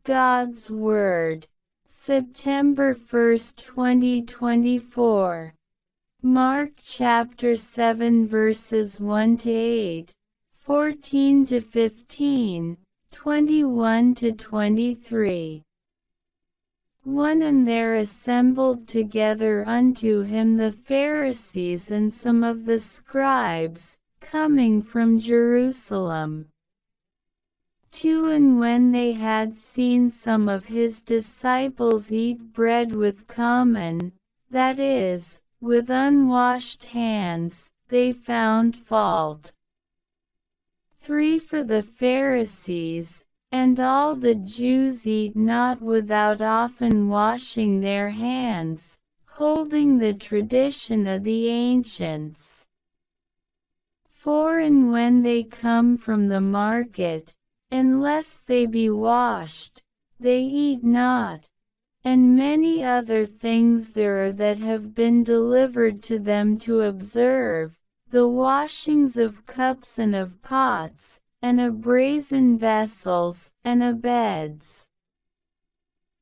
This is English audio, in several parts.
God's Word, September 1, 2024. Mark chapter 7 verses 1 to 8, 14 to 15, 21 to 23. 1 And there assembled together unto him the Pharisees and some of the scribes, coming from Jerusalem. 2 And when they had seen some of his disciples eat bread with common, that is, with unwashed hands, they found fault. 3 For the Pharisees and all the Jews eat not without often washing their hands, holding the tradition of the ancients. 4 And when they come from the market, unless they be washed, they eat not. And many other things there are that have been delivered to them to observe, the washings of cups and of pots, and of brazen vessels, and of beds.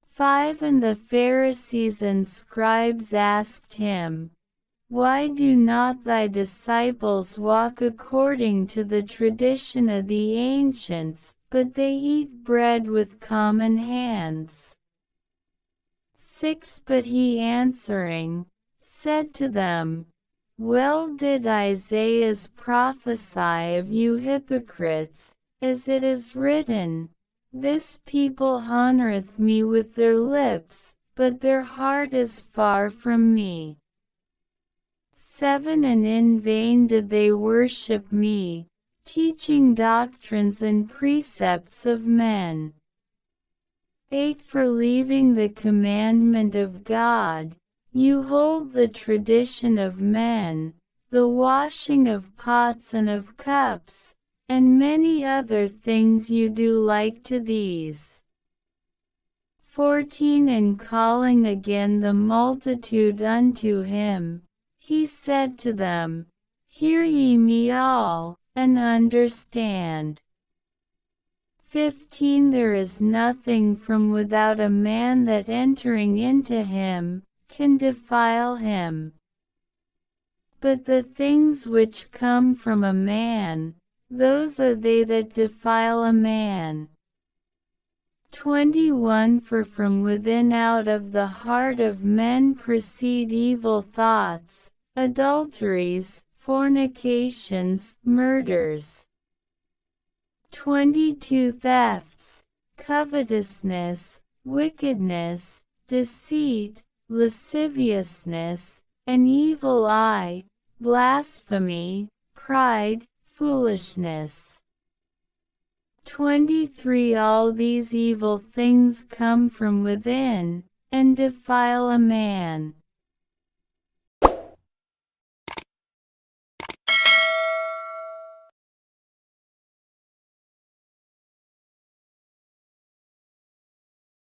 5 And the Pharisees and scribes asked him, Why do not thy disciples walk according to the tradition of the ancients, but they eat bread with common hands? 6 But he answering, said to them, Well did Isaias prophesy of you hypocrites, as it is written, This people honoureth me with their lips, but their heart is far from me. 7 And in vain did they worship me, teaching doctrines and precepts of men. 8 For leaving the commandment of God, you hold the tradition of men, the washing of pots and of cups, and many other things you do like to these. 14 And calling again the multitude unto him, he said to them, Hear ye me all, and understand. 15 There is nothing from without a man that entering into him can defile him. But the things which come from a man, those are they that defile a man. 21 For from within out of the heart of men proceed evil thoughts, adulteries, fornications, murders. 22 Thefts, covetousness, wickedness, deceit, lasciviousness, an evil eye, blasphemy, pride, foolishness. 23 All these evil things come from within, and defile a man.